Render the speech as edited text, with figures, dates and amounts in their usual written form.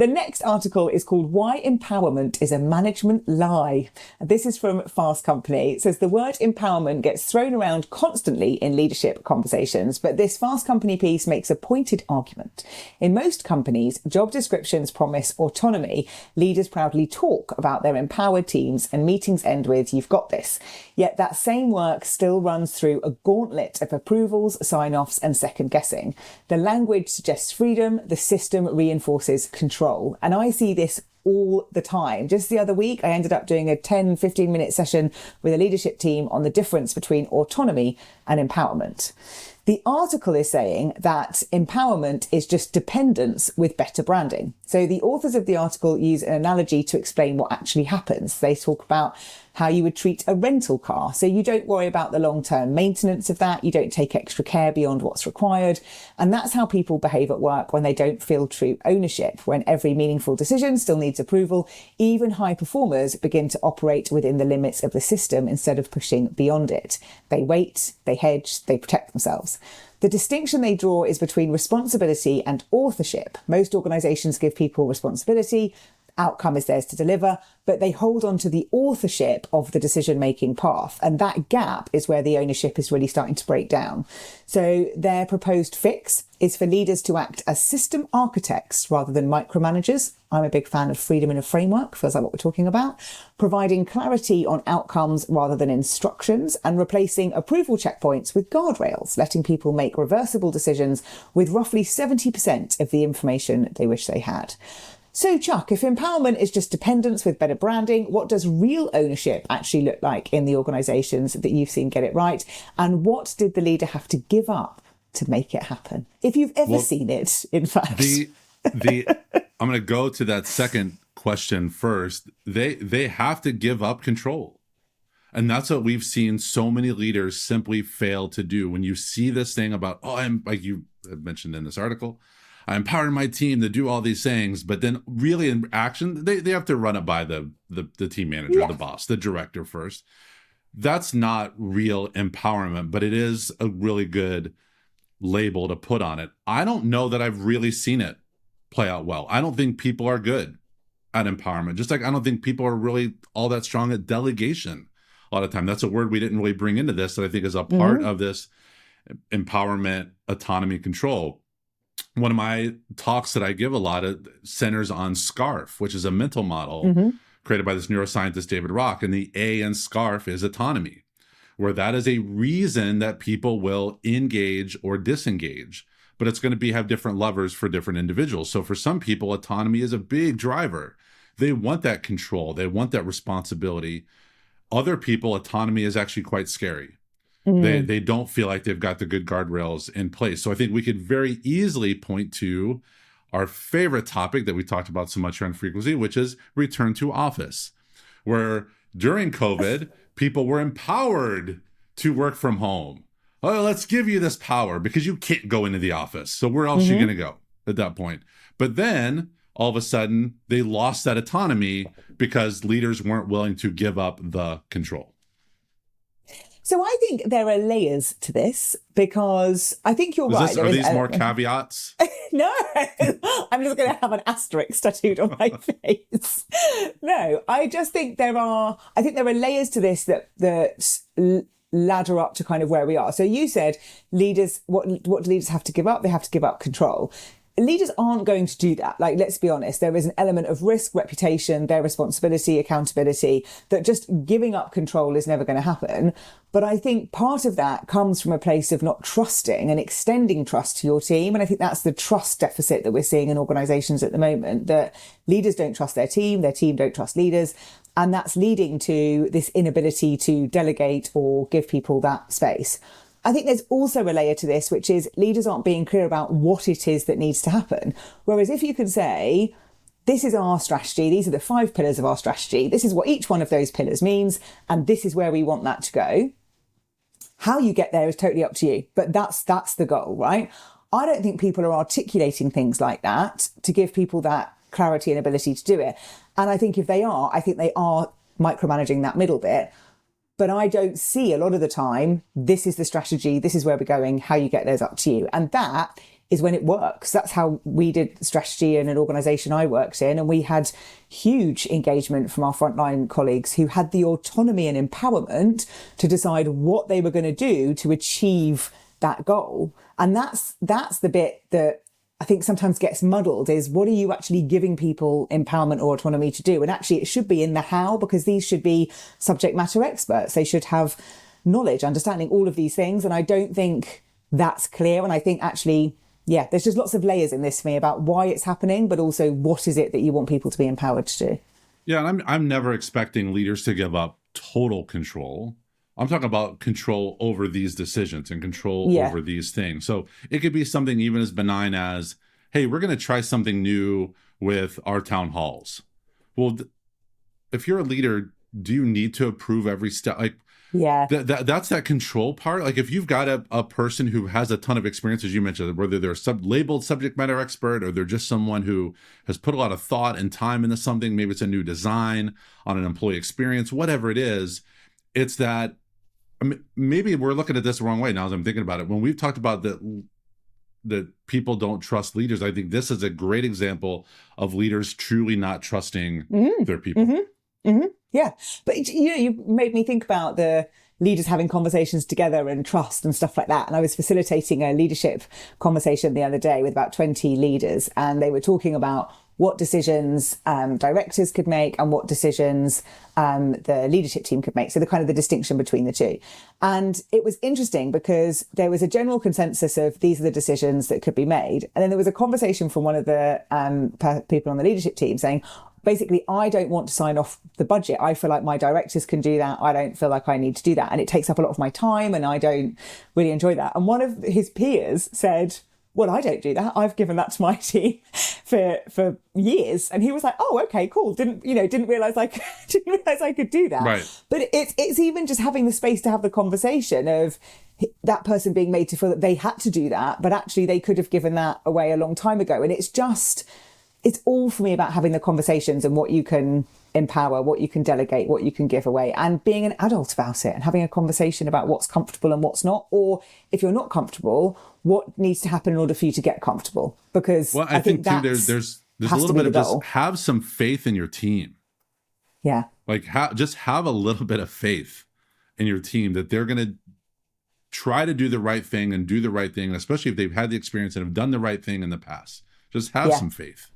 The next article is called Why Empowerment is a Management Lie. This is from Fast Company. It says the word empowerment gets thrown around constantly in leadership conversations, but this Fast Company piece makes a pointed argument. In most companies, job descriptions promise autonomy. Leaders proudly talk about their empowered teams and meetings end with, "You've got this." Yet that same work still runs through a gauntlet of approvals, sign-offs and second guessing. The language suggests freedom, the system reinforces control. And I see this all the time. Just the other week, I ended up doing a 10-15 minute session with a leadership team on the difference between autonomy and empowerment. The article is saying that empowerment is just dependence with better branding. So the authors of the article use an analogy to explain what actually happens. They talk about how you would treat a rental car. So you don't worry about the long-term maintenance of that. You don't take extra care beyond what's required. And that's how people behave at work when they don't feel true ownership, when every meaningful decision still needs approval. Even high performers begin to operate within the limits of the system instead of pushing beyond it. They wait, they hedge, they protect themselves. The distinction they draw is between responsibility and authorship. Most organisations give people responsibility, outcome is theirs to deliver, but they hold on to the authorship of the decision-making path. And that gap is where the ownership is really starting to break down. So their proposed fix is for leaders to act as system architects rather than micromanagers. I'm a big fan of freedom in a framework, feels like what we're talking about, providing clarity on outcomes rather than instructions, and replacing approval checkpoints with guardrails, letting people make reversible decisions with roughly 70% of the information they wish they had. So, Chuck, if empowerment is just dependence with better branding, what does real ownership actually look like in the organisations that you've seen get it right? And what did the leader have to give up to make it happen? If you've ever seen it, in fact. I'm going to go to that second question first. They have to give up control. And that's what we've seen so many leaders simply fail to do. When you see this thing about, I'm like you mentioned in this article, I empowered my team to do all these things, but then really in action, they have to run it by the team manager, the boss, the director first. That's not real empowerment, but it is a really good label to put on it. I don't know that I've really seen it play out well. I don't think people are good at empowerment. Just like I don't think people are really all that strong at delegation a lot of time. That's a word we didn't really bring into this that I think is a part of this empowerment, autonomy, control. One of my talks that I give a lot of centers on SCARF, which is a mental model created by this neuroscientist, David Rock. And the A in SCARF is autonomy, where that is a reason that people will engage or disengage. But it's going to have different levers for different individuals. So for some people, autonomy is a big driver. They want that control. They want that responsibility. Other people, autonomy is actually quite scary. They don't feel like they've got the good guardrails in place. So I think we could very easily point to our favorite topic that we talked about so much here on Frequency, which is return to office, where during COVID, people were empowered to work from home. Oh, let's give you this power because you can't go into the office. So where else are you going to go at that point? But then all of a sudden, they lost that autonomy because leaders weren't willing to give up the control. So I think there are layers to this because I think you're right. Are these more caveats? No, I'm just going to have an asterisk tattooed on my face. No, I just think there are layers to this that ladder up to kind of where we are. So you said leaders, what do leaders have to give up? They have to give up control. Leaders aren't going to do that. Like, let's be honest, there is an element of risk, reputation, their responsibility, accountability, that just giving up control is never going to happen. But I think part of that comes from a place of not trusting and extending trust to your team. And I think that's the trust deficit that we're seeing in organizations at the moment, that leaders don't trust their team don't trust leaders. And that's leading to this inability to delegate or give people that space. I think there's also a layer to this, which is leaders aren't being clear about what it is that needs to happen. Whereas if you can say, this is our strategy, these are the 5 pillars of our strategy, this is what each one of those pillars means, and this is where we want that to go. How you get there is totally up to you, but that's the goal, right? I don't think people are articulating things like that to give people that clarity and ability to do it. And I think if they are, I think they are micromanaging that middle bit. But I don't see a lot of the time, this is the strategy, this is where we're going, how you get there is up to you. And that is when it works. That's how we did strategy in an organization I worked in. And we had huge engagement from our frontline colleagues who had the autonomy and empowerment to decide what they were going to do to achieve that goal. And that's the bit that I think sometimes gets muddled, is what are you actually giving people empowerment or autonomy to do? And actually it should be in the how, because these should be subject matter experts. They should have knowledge, understanding, all of these things. And I don't think that's clear. And I think actually, yeah, there's just lots of layers in this for me about why it's happening, but also what is it that you want people to be empowered to do? Yeah, and I'm never expecting leaders to give up total control. I'm talking about control over these decisions and control over these things. So it could be something even as benign as, hey, we're going to try something new with our town halls. Well, if you're a leader, do you need to approve every step? Like, that's that control part. Like if you've got a person who has a ton of experience, as you mentioned, whether they're labeled subject matter expert or they're just someone who has put a lot of thought and time into something, maybe it's a new design on an employee experience, whatever it is, it's that, I mean, maybe we're looking at this the wrong way now as I'm thinking about it. When we've talked about that people don't trust leaders, I think this is a great example of leaders truly not trusting their people. Yeah. But you made me think about the leaders having conversations together and trust and stuff like that. And I was facilitating a leadership conversation the other day with about 20 leaders, and they were talking about what decisions directors could make and what decisions the leadership team could make. So the distinction between the two. And it was interesting because there was a general consensus of these are the decisions that could be made. And then there was a conversation from one of the people on the leadership team saying, basically, I don't want to sign off the budget. I feel like my directors can do that. I don't feel like I need to do that. And it takes up a lot of my time and I don't really enjoy that. And one of his peers said, well, I don't do that. I've given that to my team for years. And he was like, oh, okay, cool. Didn't realize I could do that. Right. But it's even just having the space to have the conversation of that person being made to feel that they had to do that, but actually they could have given that away a long time ago. And it's all for me about having the conversations and what you can empower, what you can delegate, what you can give away, and being an adult about it and having a conversation about what's comfortable and what's not. Or if you're not comfortable, what needs to happen in order for you to get comfortable? Because I think too, there's a little bit of just have some faith in your team. Yeah. Like just have a little bit of faith in your team that they're going to try to do the right thing and do the right thing, especially if they've had the experience and have done the right thing in the past. Just have some faith.